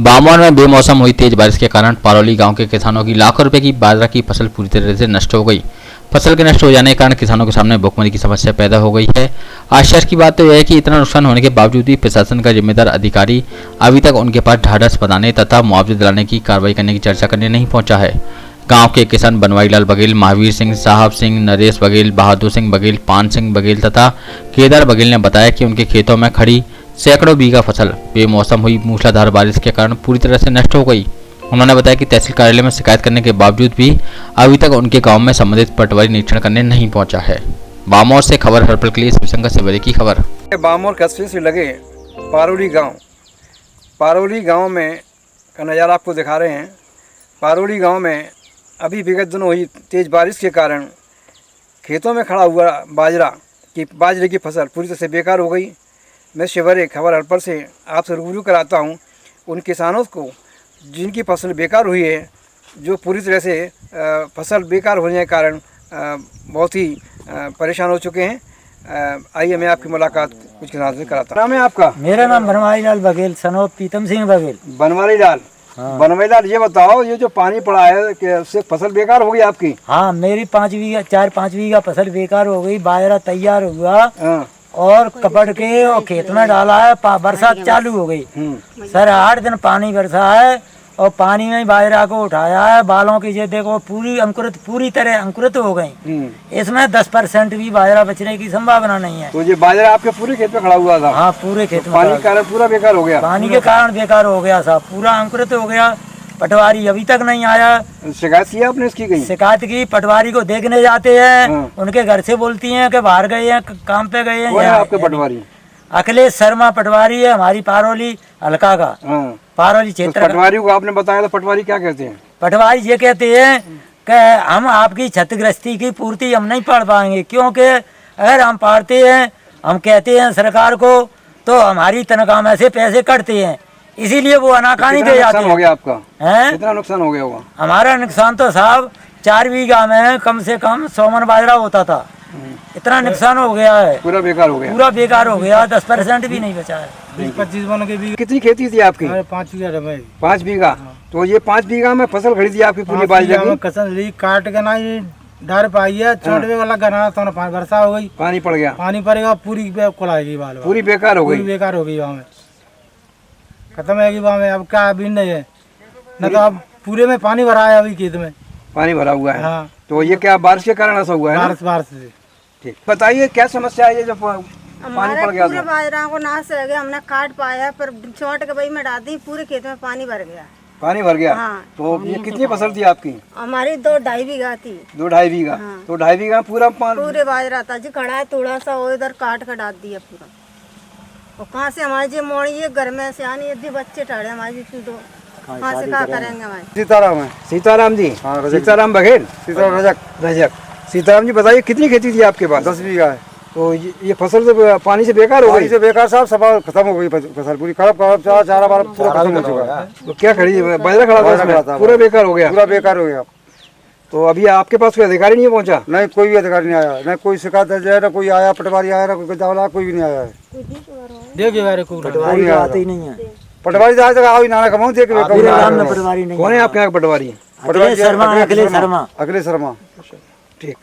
बामौर में बेमौसम हुई तेज बारिश के कारण पारोली गांव के किसानों की लाखों रुपए की बाजरा की फसल पूरी तरह से नष्ट हो गई। फसल के नष्ट हो जाने के कारण किसानों के सामने भुखमरी की समस्या पैदा हो गई है। आश्चर्य की बात तो यह है कि इतना नुकसान होने के बावजूद भी प्रशासन का जिम्मेदार अधिकारी अभी तक उनके पास ढाढ़स बनाने तथा मुआवजा दिलाने की कार्रवाई करने की चर्चा करने नहीं पहुंचा है। गांव के किसान बनवारी लाल बघेल, महावीर सिंह, साहब सिंह, नरेश बघेल, बहादुर सिंह बघेल, पान सिंह बघेल तथा केदार बघेल ने बताया कि उनके खेतों में खड़ी सैकड़ों बीघा फसल बेमौसम हुई मूसलाधार बारिश के कारण पूरी तरह से नष्ट हो गई। उन्होंने बताया कि तहसील कार्यालय में शिकायत करने के बावजूद भी अभी तक उनके गांव में संबंधित पटवारी निरीक्षण करने नहीं पहुंचा है। बामौर से खबर हर्पल के लिए शिवशंकर सवेरे की खबर। बामौर कस्बे से लगे पारोली गांव में का नज़ारा आपको दिखा रहे हैं। पारोली गांव में अभी विगत दिनों हुई तेज़ बारिश के कारण खेतों में खड़ा हुआ बाजरे की फसल पूरी तरह से बेकार हो गई। मैं सवेरे खबर हर्पल से आपसे रूबरू कराता हूं उन किसानों को जिनकी फसल बेकार हुई है, जो पूरी तरह से फसल बेकार होने के कारण बहुत ही परेशान हो चुके हैं। आइए मैं आपकी मुलाकात कुछ किसानों से कराता हूं। नाम है आपका? मेरा नाम बनवारी लाल बघेल, सनोप पीतम सिंह बघेल। बनवारी लाल। हाँ। बनवारी लाल, ये बताओ, ये जो पानी पड़ा है कि उससे फसल बेकार हो गई आपकी? हाँ, मेरी 4-5 बीघा फसल बेकार हो गई। बाजरा तैयार हुआ। हाँ। और कपड़ के और खेत में डाला है। बरसात चालू हो गई सर, 8 दिन पानी बरसा है और पानी में बाजरा को उठाया है। बालों की ये देखो पूरी तरह अंकुरित हो गई। इसमें 10% भी बाजरा बचने की संभावना नहीं है। तो ये बाजरा आपके पूरे खेत में खड़ा हुआ था? हाँ, पूरे खेत में। पानी के कारण पूरा बेकार हो गया? पानी के कारण बेकार हो गया साहब, पूरा अंकुरित हो गया। पटवारी अभी तक नहीं आया। शिकायत की आपने इसकी? गई शिकायत की, पटवारी को देखने जाते हैं। हाँ। उनके घर से बोलती हैं कि बाहर गए हैं, काम पे गए हैं। है आपके पटवारी? अखिलेश शर्मा पटवारी है, हमारी पारोली हल्का का। हाँ। पारोली क्षेत्र। तो पटवारी को आपने बताया तो पटवारी क्या कहते हैं? पटवारी ये कहते हैं कि हम आपकी क्षतिग्रस्ती की पूर्ति हम नहीं पढ़ पाएंगे, क्योंकि अगर हम पढ़ते हैं, हम कहते हैं सरकार को, तो हमारी तनख्वाह में से पैसे कटते हैं, इसीलिए वो अनाकानी दे जाते हैं। हो गया आपका? हैं? कितना नुकसान हो गया होगा? हमारा नुकसान तो साहब 4 बीघा में कम से कम 100 मन बाजरा होता था। इतना नुकसान हो गया है। पूरा बेकार हो गया? पूरा बेकार हो गया। 10% भी नहीं बचा है। 20-25 मन के बीघा। कितनी खेती थी आपकी? 5 बीघा। 5 बीघा। तो ये 5 बीघा में फसल खड़ी थी आपकी पूरी बाजरा की? कसम ली काट के ना डर पाई है। चौड़वे वाला गना तो वर्षा हो गई, पानी पड़ गया। पानी पड़ेगा, पूरी कुलाएगी बाल, पूरी बेकार हो गई। बेकार हो गई वहाँ में, खत्म है वहाँ में। अब क्या अभी नहीं है, न तो अब पूरे में पानी भरा है। अभी खेत में पानी भरा हुआ है। हाँ। तो ये क्या बारिश के कारण ऐसा हुआ है? बारिश से। ठीक, बताइए क्या समस्या है ये जो पानी पड़ गया? पूरे बाजरा को नाश हो गया, हमने काट पाया पर छोट के भाई में डाल दी, पूरे खेत में पानी भर गया। पानी भर गया? हाँ। तो ये कितनी फसल थी आपकी? हमारी 2-2.5 बीघा थी। 2-2.5 बीघा? हाँ। तो 2.5 बीघा पूरा पूरे बाजरा था जी, खड़ा है थोड़ा सा, वो इधर काट कर डाल दिया पूरा। और कहाँ से हमारे जो मोड़ी ये घर में से आनी यदि बच्चे ठहरे हमारे दो, कहाँ से क्या करेंगे हमारे? सीताराम है। सीताराम जी? हाँ, सीताराम बघेल। सीताराम रजक। सीताराम जी, बताइए कितनी खेती थी आपके पास? 10 बीघा है। तो ये फसल तो पानी से बेकार हो गई? से बेकार साहब, सब खत्म हो गई फसल पूरी। चारा पूरा खत्म हो चुका है। तो क्या खड़ी बाजरा खड़ा था? पूरा बेकार हो गया? पूरा बेकार हो गया। तो अभी आपके पास कोई अधिकारी नहीं पहुंचा? नहीं, कोई भी अधिकारी नहीं आया, न कोई शिकायत है, न कोई आया, पटवारी आया, न कोई गजावला, कोई भी नहीं आया है। पटवारी आते ही नहीं है। पटवारी आज तक आओ नाना कमाऊं देख। पटवारी नहीं। कौन है आपके यहाँ पटवारी? अखिलेश शर्मा। अखिलेश शर्मा। ठीक।